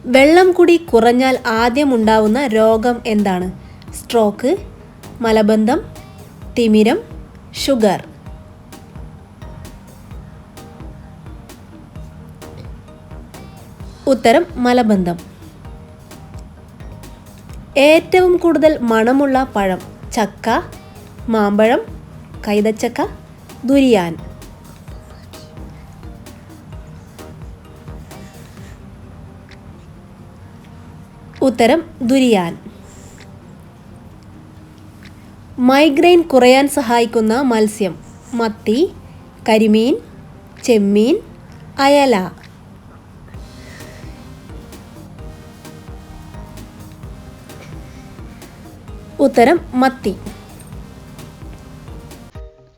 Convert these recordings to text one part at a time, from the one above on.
വെള്ളം കുടി കുറഞ്ഞാൽ ആദ്യം ഉണ്ടാവുന്ന രോഗം എന്താണ്? സ്ട്രോക്ക്, മലബന്ധം, തിമിരം, ഷുഗർ. ഉത്തരം മലബന്ധം. ഏറ്റവും കൂടുതൽ മണമുള്ള പഴം? ചക്ക, മാമ്പഴം, കൈതച്ചക്ക, ദുരിയാൻ. ഉത്തരം ദുരിയാൻ. മൈഗ്രെയിൻ കുറയാൻ സഹായിക്കുന്ന മത്സ്യം? മത്തി, കരിമീൻ, ചെമ്മീൻ, അയല. ഉത്തരം മത്തി.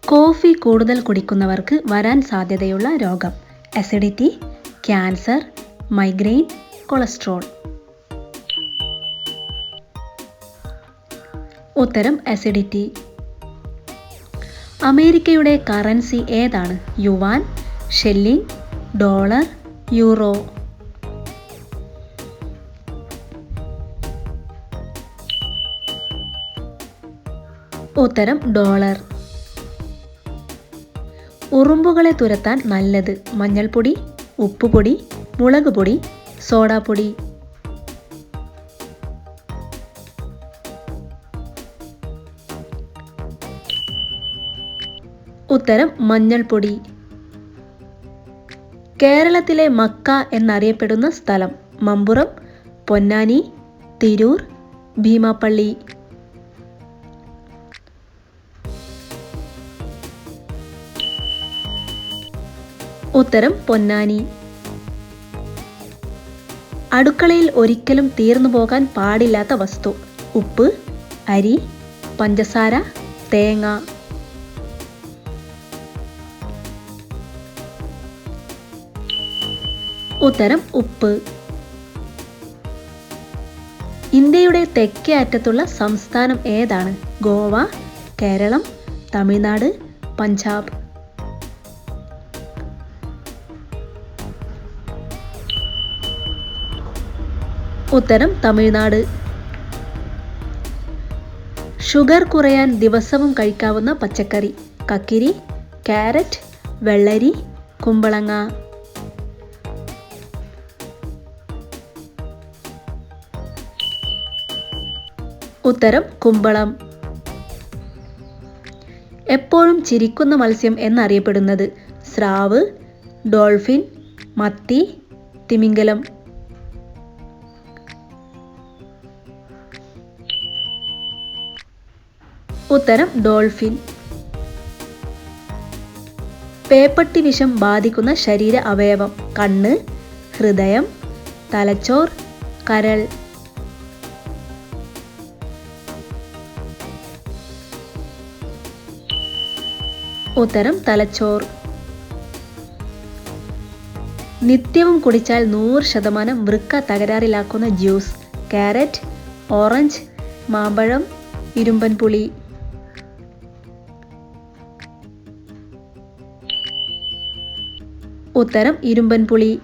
കോഫി കൂടുതൽ കുടിക്കുന്നവർക്ക് വരാൻ സാധ്യതയുള്ള രോഗം? Acidity, cancer, migraine, cholesterol. ഉത്തരം അസിഡിറ്റി. അമേരിക്കയുടെ കറൻസി ഏതാണ്? Yuan, shilling, dollar, euro. ഉത്തരം ഡോളർ. ഉറുമ്പുകളെ തുരത്താൻ നല്ലത്? മഞ്ഞൾപ്പൊടി, ഉപ്പുപൊടി, മുളക് പൊടി, സോഡാപ്പൊടി. ഉത്തരം മഞ്ഞൾപ്പൊടി. കേരളത്തിലെ മക്ക എന്നറിയപ്പെടുന്ന സ്ഥലം? മമ്പുറം, പൊന്നാനി, തിരൂർ, ഭീമാപ്പള്ളി. ഉത്തരം പൊന്നാനി. അടുക്കളയിൽ ഒരിക്കലും തീർന്നു പോകാൻ പാടില്ലാത്ത വസ്തു? ഉപ്പ്, അരി, പഞ്ചസാര, തേങ്ങ. ഉത്തരം ഉപ്പ്. ഇന്ത്യയുടെ തെക്കേ അറ്റത്തുള്ള സംസ്ഥാനം ഏതാണ്? ഗോവ, കേരളം, തമിഴ്നാട്, പഞ്ചാബ്. ഉത്തരം തമിഴ്നാട്. ഷുഗർ കുറയാൻ ദിവസവും കഴിക്കാവുന്ന പച്ചക്കറി? കക്കിരി, കാരറ്റ്, വെള്ളരി, കുമ്പളങ്ങ. ഉത്തരം കുമ്പളം. എപ്പോഴും ചിരിക്കുന്ന മത്സ്യം എന്നറിയപ്പെടുന്നത്? സ്രാവ്, ഡോൾഫിൻ, മത്തി, തിമിംഗലം. ഉത്തരം ഡോൾഫിൻ. പേപ്പട്ടി വിഷം ബാധിക്കുന്ന ശരീര അവയവം? കണ്ണ്, ഹൃദയം, തലച്ചോർ, കരൾ. ഉത്തരം തലച്ചോർ. നിത്യവും കുടിച്ചാൽ 100% വൃക്ക തകരാറിലാക്കുന്ന ജ്യൂസ്? കാരറ്റ്, ഓറഞ്ച്, മാമ്പഴം, ഇരുമ്പൻ പുളി. ഉത്തരം ഇരുമ്പൻ പുളി.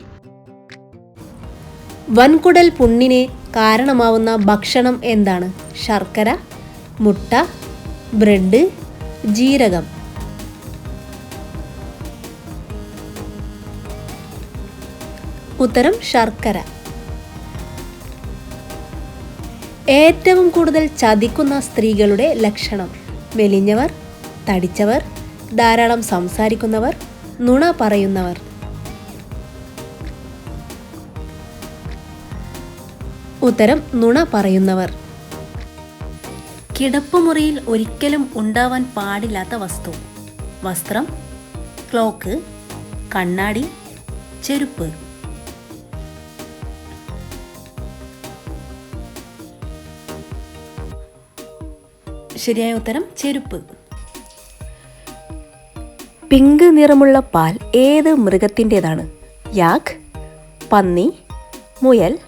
വൻകുടൽ പുണ്ണിന് കാരണമാവുന്ന ഭക്ഷണം എന്താണ്? ശർക്കര, മുട്ട, ബ്രെഡ്, ജീരകം. ഉത്തരം ശർക്കര. ഏറ്റവും കൂടുതൽ ചതിക്കുന്ന സ്ത്രീകളുടെ ലക്ഷണം? മെലിഞ്ഞവർ, തടിച്ചവർ, ധാരാളം സംസാരിക്കുന്നവർ, നുണ പറയുന്നവർ. ഉത്തരം നുണ പറയുന്നവർ. കിടപ്പുമുറിയിൽ ഒരിക്കലും ഉണ്ടാവാൻ പാടില്ലാത്ത വസ്തു? വസ്ത്രം, ക്ലോക്ക്, കണ്ണാടി, ചെരുപ്പ്. ശരിയായ ഉത്തരം ചെരുപ്പ്. പിങ്ക് നിറമുള്ള പാൽ ഏത് മൃഗത്തിൻ്റെതാണ്? യാക്ക്, പന്നി, മുയൽ,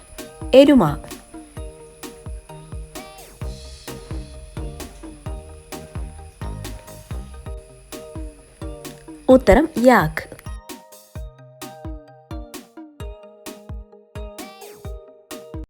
എരുമ. ഉത്തരം യാക്ക്.